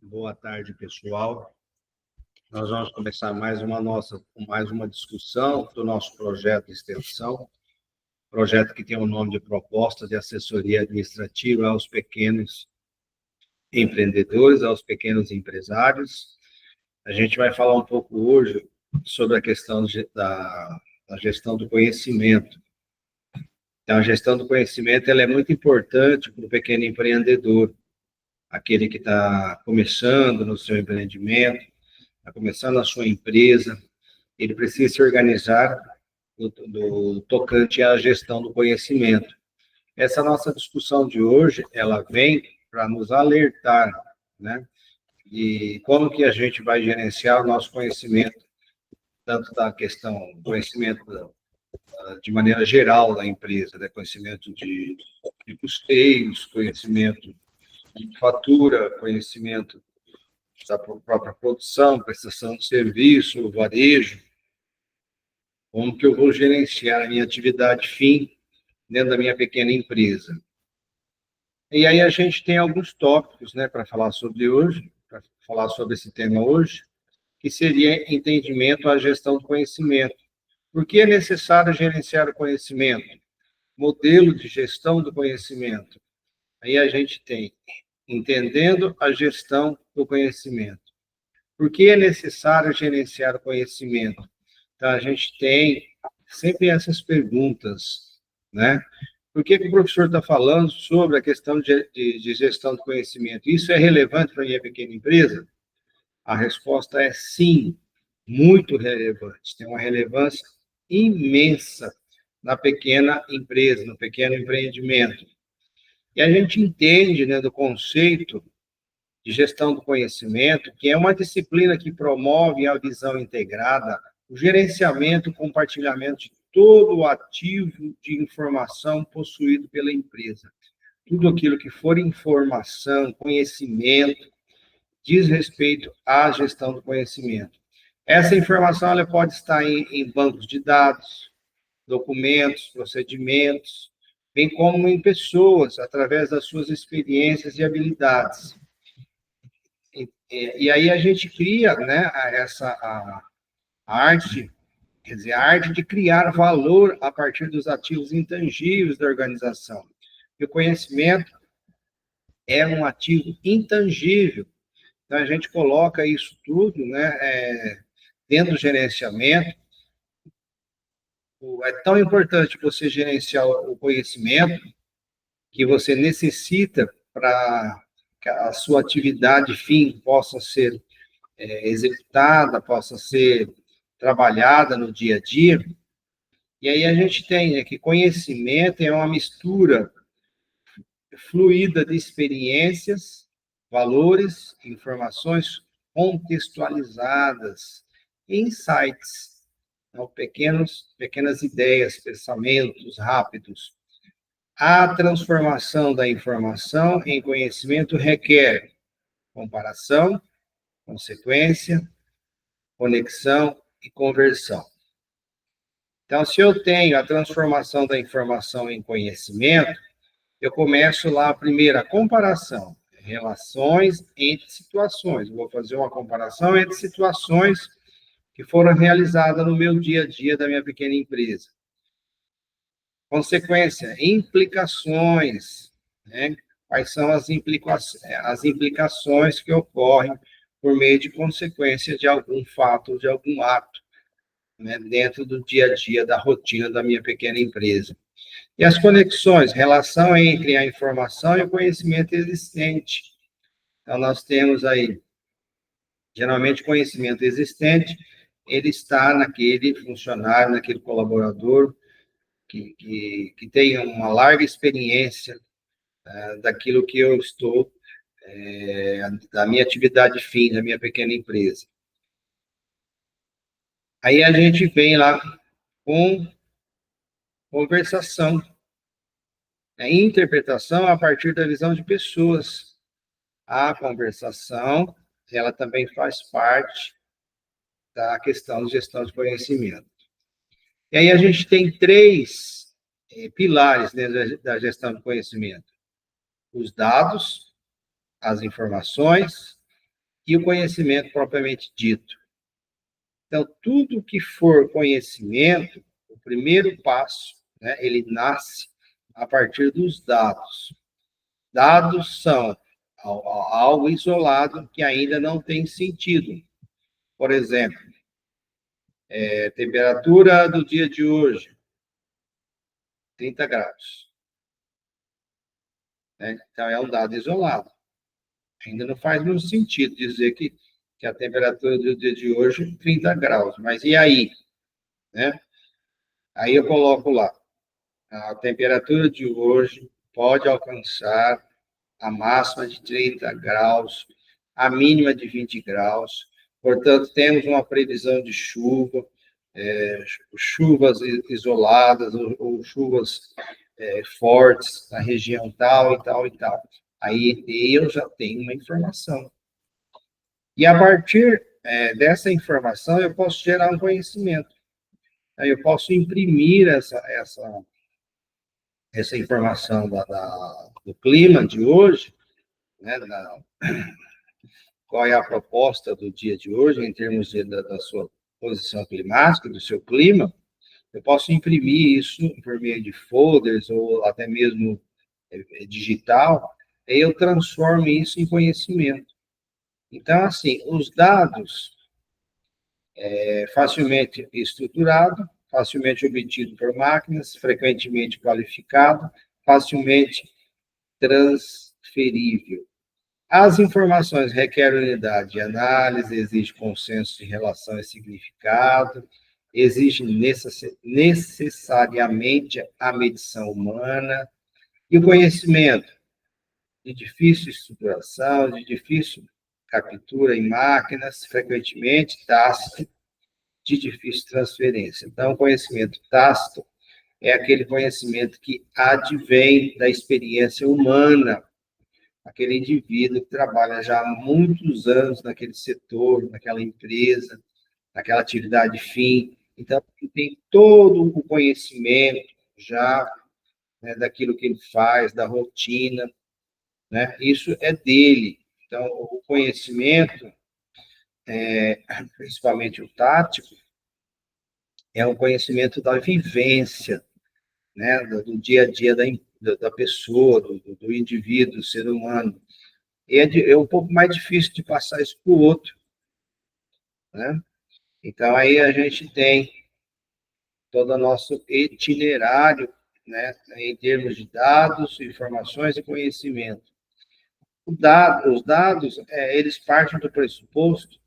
Boa tarde, pessoal. Nós vamos começar mais uma discussão do nosso projeto de extensão, projeto que tem o nome de Proposta de Assessoria Administrativa aos Pequenos Empreendedores, aos Pequenos Empresários. A gente vai falar um pouco hoje sobre a questão da gestão do conhecimento. Então, a gestão do conhecimento ela é muito importante para o pequeno empreendedor, aquele que está começando no seu empreendimento, está começando a sua empresa, ele precisa se organizar do tocante à gestão do conhecimento. Essa nossa discussão de hoje, ela vem para nos alertar, né, de como que a gente vai gerenciar o nosso conhecimento, tanto da questão do conhecimento de maneira geral da empresa, né, conhecimento de custeios, conhecimento de fatura, conhecimento da própria produção, prestação de serviço, varejo, como que eu vou gerenciar a minha atividade fim dentro da minha pequena empresa. E aí a gente tem alguns tópicos, né, para falar sobre esse tema hoje, que seria entendimento à gestão do conhecimento. Por que é necessário gerenciar o conhecimento? Modelo de gestão do conhecimento. Aí a gente tem entendendo a gestão do conhecimento. Por que é necessário gerenciar o conhecimento? Então, a gente tem sempre essas perguntas, né? Por que o professor está falando sobre a questão de gestão do conhecimento? Isso é relevante para a minha pequena empresa? A resposta é sim, muito relevante. Tem uma relevância imensa na pequena empresa, no pequeno empreendimento. E a gente entende, né, do conceito de gestão do conhecimento, que é uma disciplina que promove a visão integrada, o gerenciamento e compartilhamento de todo o ativo de informação possuído pela empresa. Tudo aquilo que for informação, conhecimento, diz respeito à gestão do conhecimento. Essa informação ela pode estar em bancos de dados, documentos, procedimentos, bem como em pessoas, através das suas experiências e habilidades. E aí a gente cria, né, a arte, quer dizer, a arte de criar valor a partir dos ativos intangíveis da organização. E o conhecimento é um ativo intangível. Então, a gente coloca isso tudo, né, dentro do gerenciamento. É tão importante você gerenciar o conhecimento que você necessita para que a sua atividade fim possa ser executada, possa ser trabalhada no dia a dia. E aí a gente tem, né, que conhecimento é uma mistura fluida de experiências, valores, informações contextualizadas, insights, então, pequenas ideias, pensamentos rápidos. A transformação da informação em conhecimento requer comparação, consequência, conexão e conversão. Então, se eu tenho a transformação da informação em conhecimento, eu começo lá, primeiro, a comparação, relações entre situações. Eu vou fazer uma comparação entre situações que foram realizadas no meu dia a dia da minha pequena empresa. Consequência, implicações, né? Quais são as implicações que ocorrem por meio de consequência de algum fato, de algum ato, né, dentro do dia a dia, da rotina da minha pequena empresa. E as conexões, relação entre a informação e o conhecimento existente. Então, nós temos aí, geralmente, conhecimento existente, ele está naquele funcionário, naquele colaborador que tem uma larga experiência daquilo que eu estou, da minha atividade fim, da minha pequena empresa. Aí a gente vem lá com conversação, interpretação a partir da visão de pessoas. A conversação, ela também faz parte da questão de gestão de conhecimento. E aí a gente tem três pilares dentro da gestão de conhecimento: os dados, as informações e o conhecimento propriamente dito. Então, tudo que for conhecimento, o primeiro passo, né, ele nasce a partir dos dados. Dados são algo isolado que ainda não tem sentido. Por exemplo, temperatura do dia de hoje, 30 graus. Né? Então, é um dado isolado. Ainda não faz muito sentido dizer que a temperatura do dia de hoje é 30 graus. Mas e aí? Né? Aí eu coloco lá. A temperatura de hoje pode alcançar a máxima de 30 graus, a mínima de 20 graus. Portanto, temos uma previsão de chuva, chuvas isoladas ou chuvas fortes na região tal e tal e tal. Aí eu já tenho uma informação. E a partir dessa informação, eu posso gerar um conhecimento. Aí eu posso imprimir essa informação do clima de hoje, né, qual é a proposta do dia de hoje, em termos da sua posição climática, do seu clima, eu posso imprimir isso por meio de folders ou até mesmo digital, e eu transformo isso em conhecimento. Então, assim, os dados facilmente estruturado, facilmente obtido por máquinas, frequentemente qualificado, facilmente transferível. As informações requerem unidade de análise, exige consenso de relação e significado, exige necessariamente a medição humana e o conhecimento de difícil estruturação, de difícil captura em máquinas, frequentemente tácito, de difícil transferência. Então, o conhecimento tácito é aquele conhecimento que advém da experiência humana, aquele indivíduo que trabalha já há muitos anos naquele setor, naquela empresa, naquela atividade fim. Então, tem todo o conhecimento já, né, daquilo que ele faz, da rotina, né? Isso é dele. Então, o conhecimento, principalmente o tático, é um conhecimento da vivência, né, do dia a dia da pessoa, do indivíduo, do ser humano. E é um pouco mais difícil de passar isso para o outro, né? Então, aí a gente tem todo o nosso itinerário, né, em termos de dados, informações e conhecimento. Os dados, eles partem do pressuposto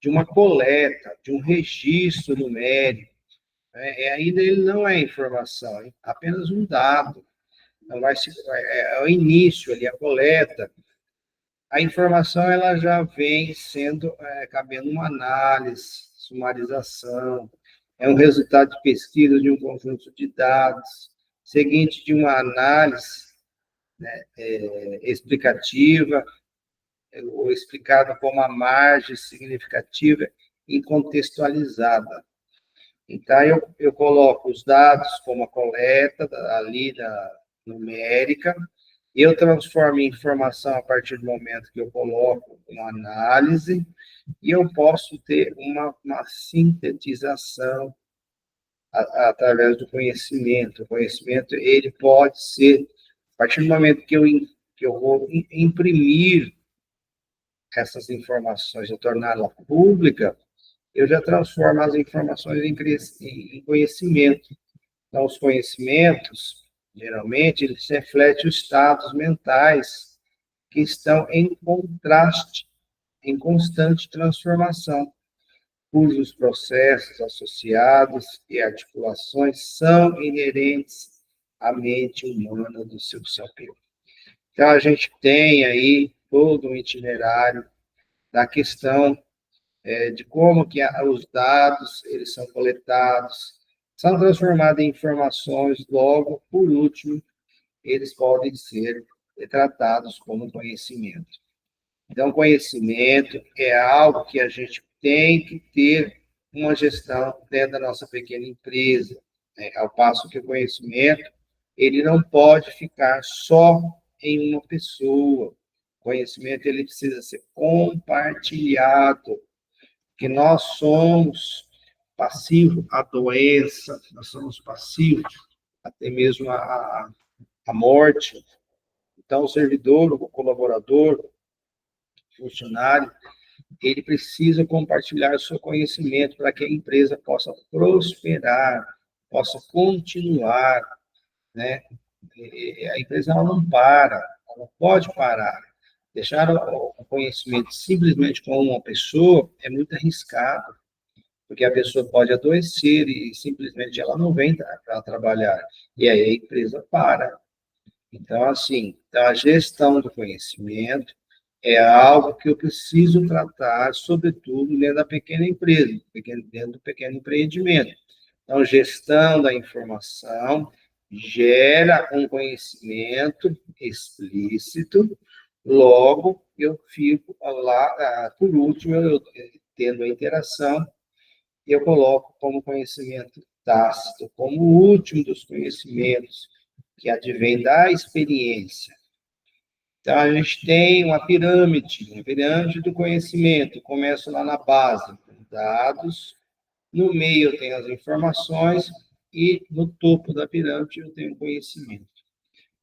de uma coleta, de um registro numérico. Ainda ele não é informação, é apenas um dado. Então, é o início ali, a coleta. A informação ela já vem sendo, cabendo uma análise, sumarização, é um resultado de pesquisa de um conjunto de dados, seguinte de uma análise, né, explicativa, ou explicada com uma margem significativa e contextualizada. Então, eu coloco os dados como a coleta ali da numérica, eu transformo em informação a partir do momento que eu coloco uma análise, e eu posso ter uma sintetização através do conhecimento. O conhecimento, ele pode ser, a partir do momento que eu vou imprimir essas informações, eu torná-la pública, eu já transformo as informações em conhecimento. Então, os conhecimentos, geralmente, eles refletem os estados mentais que estão em contraste, em constante transformação, cujos processos associados e articulações são inerentes à mente humana do seu saber. Então, a gente tem aí todo um itinerário da questão de como que os dados eles são coletados, são transformados em informações, logo, por último, eles podem ser tratados como conhecimento. Então, conhecimento é algo que a gente tem que ter uma gestão dentro da nossa pequena empresa, né? Ao passo que o conhecimento, ele não pode ficar só em uma pessoa, Conhecimento ele precisa ser compartilhado, que nós somos passivos à doença, nós somos passivos até mesmo à morte. Então, o servidor, o colaborador, o funcionário, ele precisa compartilhar o seu conhecimento para que a empresa possa prosperar, possa continuar, né? A empresa ela não para, ela não pode parar. Deixar o conhecimento simplesmente com uma pessoa é muito arriscado, porque a pessoa pode adoecer e simplesmente ela não vem para trabalhar. E aí a empresa para. Então, assim, a gestão do conhecimento é algo que eu preciso tratar, sobretudo dentro da pequena empresa, dentro do pequeno empreendimento. Então, gestão da informação gera um conhecimento explícito, logo eu fico lá, por último, eu tendo a interação, eu coloco como conhecimento tácito, como o último dos conhecimentos, que advém da experiência. Então, a gente tem uma pirâmide do conhecimento. Começo lá na base, com dados, no meio eu tenho as informações e no topo da pirâmide eu tenho conhecimento.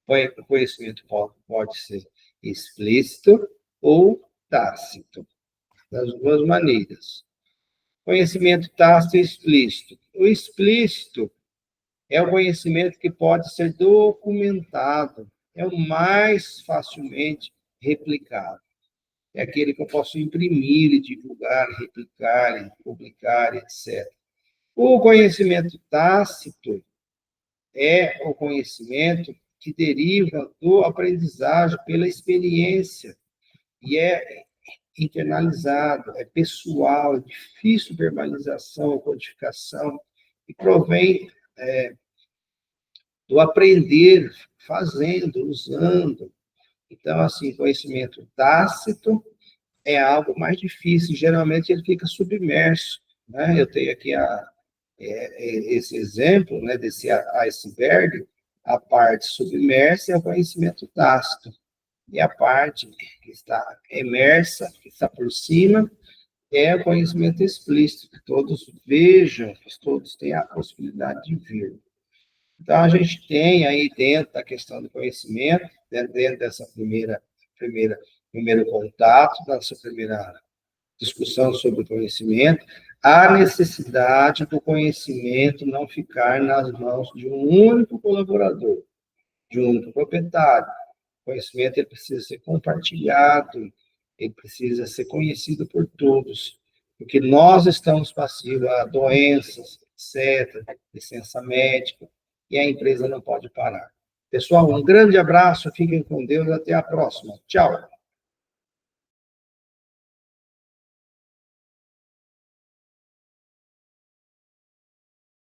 O conhecimento pode ser explícito ou tácito, das duas maneiras. Conhecimento tácito e explícito. O explícito é o conhecimento que pode ser documentado, é o mais facilmente replicado. É aquele que eu posso imprimir, divulgar, replicar, publicar, etc. O conhecimento tácito é o conhecimento que deriva do aprendizagem pela experiência e é internalizado, é pessoal, é difícil verbalização, codificação, e provém do aprender fazendo, usando. Então, assim, conhecimento tácito é algo mais difícil, geralmente ele fica submerso, né? Eu tenho aqui esse exemplo, né, desse iceberg, a parte submersa é o conhecimento tácito, e a parte que está emersa, que está por cima, é o conhecimento explícito, que todos vejam, que todos tenham a possibilidade de ver. Então, a gente tem aí dentro da questão do conhecimento, dentro dessa primeiro contato, dessa primeira discussão sobre o conhecimento, a necessidade do conhecimento não ficar nas mãos de um único colaborador, de um único proprietário. O conhecimento ele precisa ser compartilhado, ele precisa ser conhecido por todos, porque nós estamos passivos a doenças, etc., licença médica, e a empresa não pode parar. Pessoal, um grande abraço, fiquem com Deus, até a próxima. Tchau.